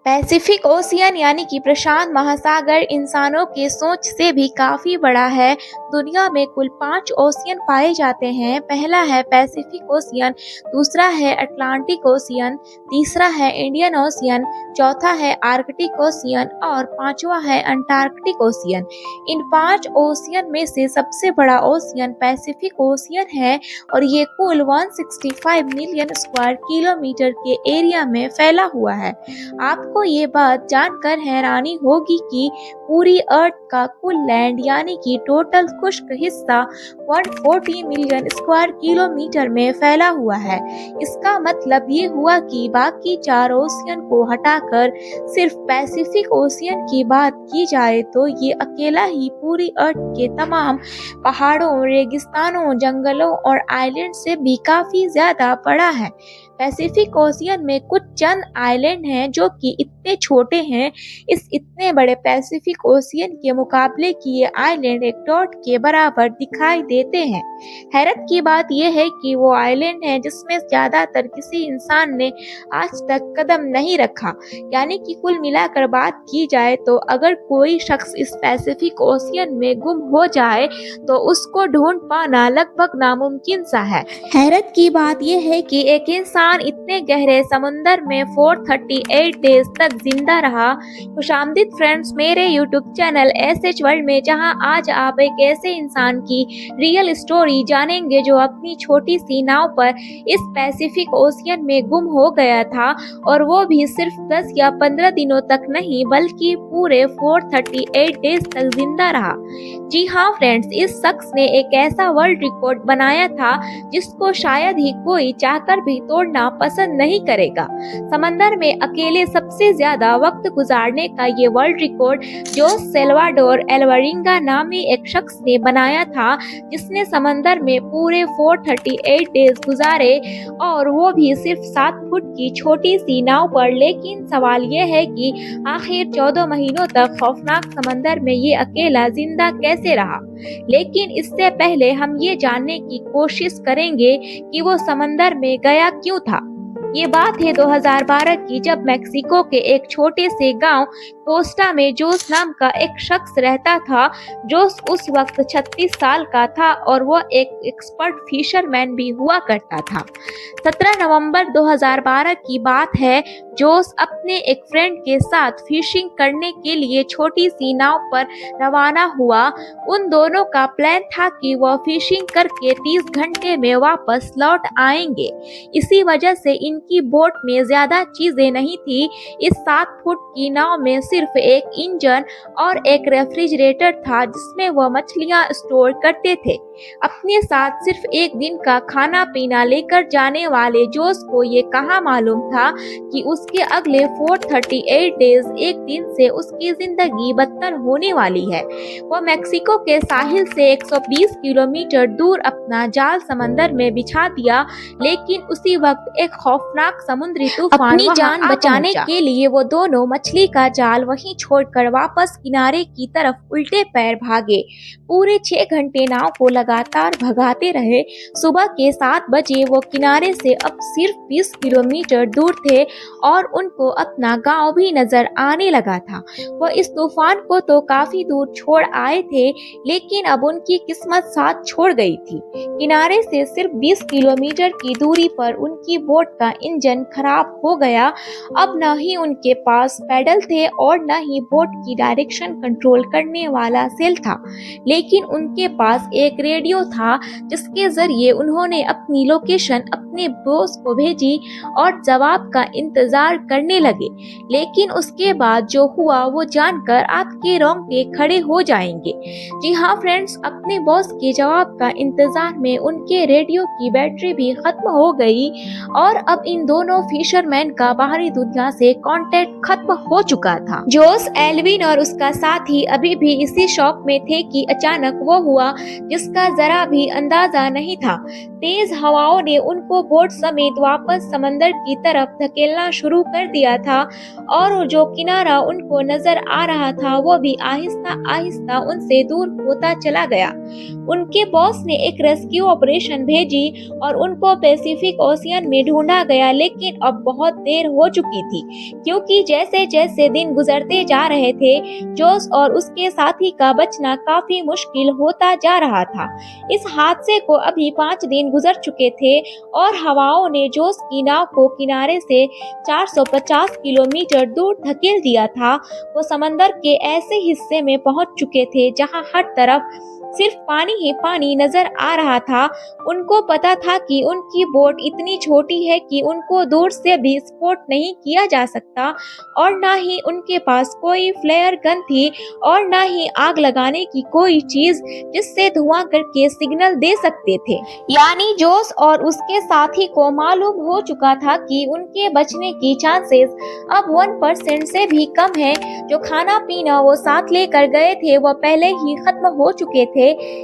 Pacific ocean यानी कि प्रशांत महासागर इंसानों के सोच से भी काफी बड़ा है। दुनिया में कुल 5 ओशियन पाए जाते हैं। पहला है पैसिफिक ओशियन, दूसरा है अटलांटिक ओशियन, तीसरा है इंडियन ओशियन, चौथा है आर्कटिक ओशियन और पांचवा है अंटार्कटिक ओशियन। इन 5 ओशियन में से सबसे बड़ा ओशियन पैसिफिक ओशियन है और ये कुल 165 मिलियन स्क्वायर किलोमीटर के एरिया में फैला हुआ है। आपको ये बात जानकर हैरानी होगी कि पूरी अर्थ का कुल लैंड यानी कि टोटल खुश्क हिस्सा 140 मिलियन स्क्वायर किलोमीटर में फैला हुआ है। इसका मतलब ये हुआ कि बाकी 4 ओशियन को हटाकर सिर्फ पैसिफिक ओशियन की बात की जाए तो ये अकेला ही पूरी अर्थ के तमाम पहाड़ों, रेगिस्तानों, जंगलों और आइलैंड से भी काफी ज्यादा बड़ा है। पैसिफिक ओशियन में कुछ चंद आइलैंड हैं जो कि इतने छोटे हैं। इस इतने बड़े पैसिफिक ओशियन के मुकाबले कि ये आइलैंड एक डॉट के बराबर दिखाई देते हैं। हैरत की बात यह है कि वो आइलैंड है जिसमें ज्यादातर किसी इंसान ने आज तक कदम नहीं रखा। यानी कि कुल मिलाकर बात की जाए तो अगर कोई शख्स इस पैसिफिक ओशियन में गुम हो जाए तो उसको ढूंढ पाना लगभग नामुमकिन सा है। हैरत की बात यह है कि एक इंसान इतने गहरे समुंदर में 438 डेज तक जिंदा रहा। खुशामदीद फ्रेंड्स मेरे यूट्यूब चैनल एसएच वर्ल्ड में, जहां आज आप एक ऐसे इंसान की रियल स्टोरी जानेंगे जो अपनी छोटी सी नाव पर इस पैसिफिक ओशियन में गुम हो गया था और वो भी सिर्फ 10 या 15 दिनों तक नहीं बल्कि पूरे 438 डेज तक जिंदा रहा। जी हाँ फ्रेंड्स, इस शख्स ने एक ऐसा वर्ल्ड रिकॉर्ड बनाया था जिसको शायद ही कोई चाहकर भी तोड़ना पसंद नहीं करेगा। समंदर में अकेले सबसे ज्यादा वक्त गुजारने का ये वर्ल्ड रिकॉर्ड जोस सेल्वाडोर एल्वारिंगा नामी एक शख्स ने बनाया था, जिसने समंदर में पूरे 438 डेज गुजारे और वो भी सिर्फ 7 फुट की छोटी सी नाव पर। लेकिन सवाल ये है कि आखिर 14 महीनों तक खौफनाक समंदर में ये अकेला जिंदा कैसे रहा। लेकिन इससे पहले हम ये जानने की कोशिश करेंगे कि वो समंदर में गया क्यों था। ये बात है 2012 की, जब मेक्सिको के एक छोटे से गांव कोस्टा में जोस नाम का एक शख्स रहता था। जोस उस वक्त 36 साल का था और वो एक एक्सपर्ट फिशरमैन भी हुआ करता था। 17 नवंबर 2012 की बात है। जोस अपने एक फ्रेंड के साथ फिशिंग करने के लिए छोटी सी नाव पर रवाना हुआ। उन दोनों का प्लान था कि वह फिशिंग करके 30 घंटे में वापस लौट आएंगे। इसी वजह से इनकी बोट में ज्यादा चीजें नहीं थी। इस 7 फुट की नाव में सिर्फ एक इंजन और एक रेफ्रिजरेटर था जिसमें वह मछलियां स्टोर करते थे। अपने साथ सिर्फ एक दिन का खाना पीना लेकर जाने वाले जोस को ये कहाँ मालूम था कि उसके अगले 438 डेज एक दिन से उसकी जिंदगी बदतर होने वाली है। वह मेक्सिको के साहिल से 120 किलोमीटर दूर अपना जाल समंदर में बिछा दिया, लेकिन उसी वक्त एक खौफनाक समुद्री तूफान अपनी जान बचाने के लिए वो दोनों मछली का जाल वहीं छोड़कर वापस किनारे की तरफ उल्टे पैर भागे। पूरे 6 घंटे नाव को लगातार भगाते रहे। सुबह के 7 बजे वो किनारे से अब सिर्फ 20 किलोमीटर दूर थे और उनको अपना गांव भी नजर आने लगा था। वो इस तूफान को तो काफी दूर छोड़ आए थे, लेकिन अब उनकी किस्मत साथ छोड़ गई थी। किनारे से सिर्फ 20 किलोमीटर की दूरी पर उनकी बोट का इंजन खराब हो गया। अब न ही उनके पास पैडल थे और न ही बोट की डायरेक्शन कंट्रोल करने वाला सेल था, लेकिन उनके पास एक रेडियो था जिसके जरिए उन्होंने अपनी लोकेशन अपने बॉस को भेजी और जवाब का इंतजार करने लगे। लेकिन उसके बाद जो हुआ वो जानकर आपके रोंगटे खड़े हो जाएंगे। जी हाँ फ्रेंड्स, अपने बॉस के जवाब का इंतजार में उनके रेडियो की बैटरी भी खत्म हो गई और अब इन दोनों फिशरमैन का बाहरी दुनिया से कांटेक्ट खत्म हो चुका था। जोस, एल्विन और उसका साथी अभी भी इसी शौक में थे कि अचानक वो हुआ जिसका का जरा भी अंदाजा नहीं था। तेज हवाओं ने उनको बोट समेत वापस समंदर की तरफ धकेलना शुरू कर दिया था और जो किनारा उनको नजर आ रहा था वो भी आहिस्ता आहिस्ता उनसे दूर होता चला गया। उनके बॉस ने एक रेस्क्यू ऑपरेशन भेजी और उनको पैसिफिक ओशियन में ढूंढा गया, लेकिन अब बहुत देर हो चुकी थी, क्योंकि जैसे जैसे दिन गुजरते जा रहे थे जोस और उसके साथी का बचना काफी मुश्किल होता जा रहा था। इस हादसे को अभी 5 दिन गुजर चुके थे और हवाओं ने जोस की नाव को किनारे से 450 किलोमीटर दूर धकेल दिया था। वो समंदर के ऐसे हिस्से में पहुंच चुके थे जहां हर तरफ सिर्फ पानी ही पानी नजर आ रहा था। उनको पता था कि उनकी बोट इतनी छोटी है कि उनको दूर से भी स्पॉट नहीं किया जा सकता और ना ही उनके पास कोई फ्लेयर गन थी और ना ही आग लगाने की कोई चीज जिससे धुआं करके सिग्नल दे सकते थे। यानी जोस और उसके साथी को मालूम हो चुका था कि उनके बचने की चांसेस अब 1% से भी कम है। जो खाना पीना वो साथ लेकर गए थे वो पहले ही खत्म हो चुके थे,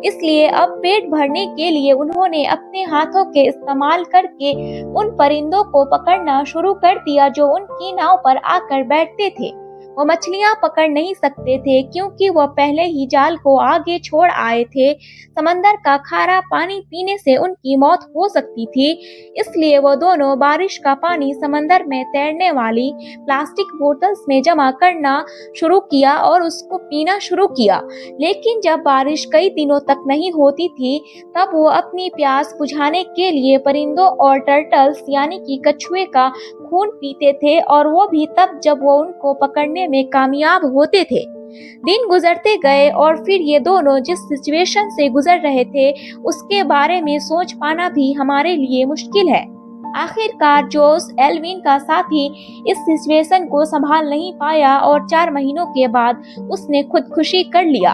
इसलिए अब पेट भरने के लिए उन्होंने अपने हाथों के इस्तेमाल करके उन परिंदों को पकड़ना शुरू कर दिया जो उनकी नाव पर आकर बैठते थे। वो मछलियां पकड़ नहीं सकते थे क्योंकि वो पहले ही जाल को आगे छोड़ आए थे। समंदर का खारा पानी पीने से उनकी मौत हो सकती थी, इसलिए वो दोनों बारिश का पानी समंदर में तैरने वाली प्लास्टिक बोतल्स में जमा करना शुरू किया और उसको पीना शुरू किया। लेकिन जब बारिश कई दिनों तक नहीं होती थी तब वो अपनी प्यास बुझाने के लिए परिंदों और टर्टल्स यानी कि कछुए का खून पीते थे, और वो भी तब जब वो उनको पकड़ने में कामयाब होते थे। दिन गुजरते गए और फिर ये दोनों जिस सिचुएशन से गुजर रहे थे उसके बारे में सोच पाना भी हमारे लिए मुश्किल है। आखिरकार जोस एल्विन का साथी इस सिचुएशन को संभाल नहीं पाया और 4 महीनों के बाद उसने खुदकुशी कर लिया।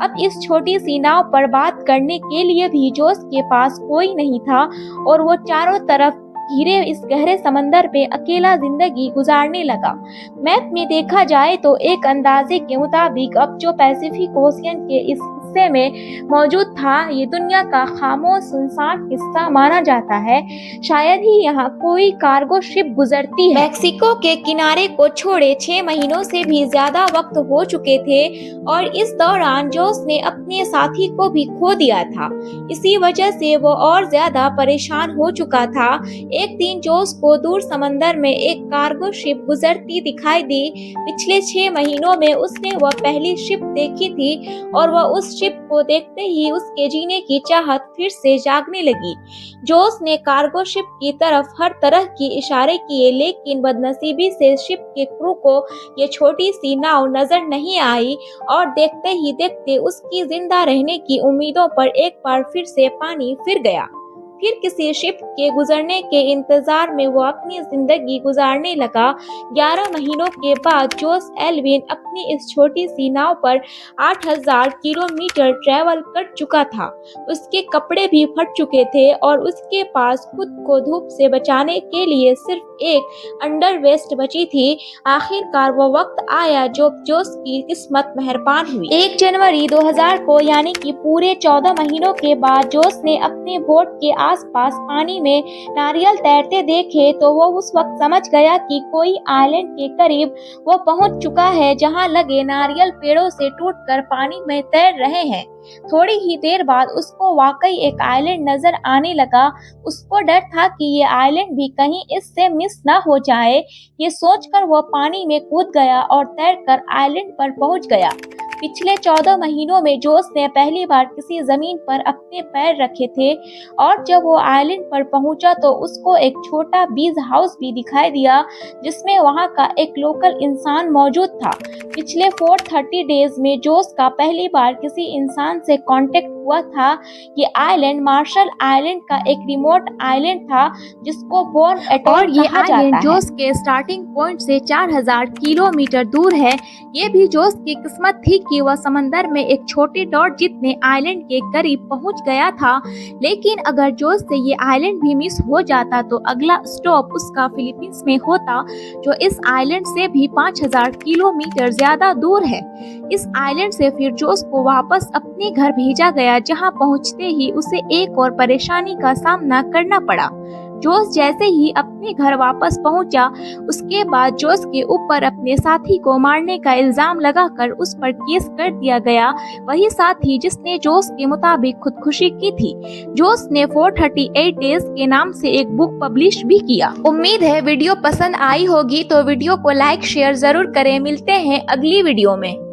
अब इस छोटी सी नाव पर बात करने के लिए भी जोस के पास कोई नहीं था और वो चारों तरफ घिरे इस गहरे समंदर पे अकेला जिंदगी गुजारने लगा। मैप में देखा जाए तो एक अंदाजे के मुताबिक अब जो पैसिफिक ओशियन के इस हिस्से में मौजूद था ये दुनिया का खामोश सुनसान हिस्सा माना जाता है। शायद ही यहाँ कोई कार्गो शिप गुजरती है। मैक्सिको के किनारे को छोड़े 6 महीनों से भी ज्यादा वक्त हो चुके थे और इस दौरान जोस ने अपने साथी को भी खो दिया था। इसी वजह से वो और ज्यादा परेशान हो चुका था। एक दिन जोस को दूर समंदर में एक कार्गो शिप गुजरती दिखाई दी। पिछले 6 महीनों में उसने वह पहली शिप देखी थी और वह उस शिप को देखते ही उसके जीने की चाहत फिर से जागने लगी। जोस ने कार्गो शिप की तरफ हर तरह के इशारे किए, लेकिन बदनसीबी से शिप के क्रू को ये छोटी सी नाव नजर नहीं आई और देखते ही देखते उसकी जिंदा रहने की उम्मीदों पर एक बार फिर से पानी फिर गया। फिर किसी शिप के गुजरने के इंतजार में वो अपनी जिंदगी गुजारने लगा। 11 महीनों के बाद जोस एल्विन अपनी इस छोटी सी नाव पर 8000 किलोमीटर ट्रेवल कर चुका था। उसके कपड़े भी फट चुके थे और उसके पास खुद को धूप से बचाने के लिए सिर्फ एक अंडरवेस्ट बची थी। आखिरकार वो वक्त आया जब जोस की किस्मत मेहरबान हुई। 1 जनवरी 2000 को यानी कि पूरे 14 महीनों के बाद जोस ने अपने बोट के आसपास पानी में नारियल तैरते देखे तो वो उस वक्त समझ गया कि कोई आइलैंड के करीब वो पहुंच चुका है जहां लगे नारियल पेड़ों से टूटकर पानी में तैर रहे हैं। थोड़ी ही देर बाद उसको वाकई एक आइलैंड नजर आने लगा। उसको डर था कि ये आइलैंड भी कहीं इससे मिस ना हो जाए। ये सोचकर वो पानी में कूद गया और तैरकर आइलैंड पर पहुंच गया। पिछले 14 महीनों में जोस ने पहली बार किसी जमीन पर अपने पैर रखे थे और जब वो आइलैंड पर पहुंचा तो उसको एक छोटा बीज हाउस भी दिखाई दिया जिसमें वहां का एक लोकल इंसान मौजूद था। पिछले 430 डेज में जोस का पहली बार किसी इंसान से कांटेक्ट हुआ था। ये आइलैंड मार्शल आइलैंड का एक रिमोट आइलैंड था जिसको बोर्न एटॉल और ये आइलैंड जोस के स्टार्टिंग पॉइंट से 4000 किलोमीटर दूर है। ये भी जोस की किस्मत थी कि वह समंदर में एक छोटे डॉट जितने आइलैंड के करीब पहुंच गया था। लेकिन अगर जोस से ये आइलैंड भी मिस हो जाता तो अगला स्टॉप उसका फिलीपींस में होता जो इस आइलैंड से भी 5000 किलोमीटर ज्यादा दूर है। इस आइलैंड से फिर जोस को वापस अपने घर भेजा गया जहां पहुंचते ही उसे एक और परेशानी का सामना करना पड़ा। जोस जैसे ही अपने घर वापस पहुंचा, उसके बाद जोस के ऊपर अपने साथी को मारने का इल्जाम लगाकर उस पर केस कर दिया गया, वही साथी जिसने जोस के मुताबिक खुदकुशी की थी। जोस ने 438 डेज के नाम से एक बुक पब्लिश भी किया। उम्मीद है वीडियो पसंद आई होगी, तो वीडियो को लाइक शेयर जरूर करें। मिलते हैं अगली वीडियो में।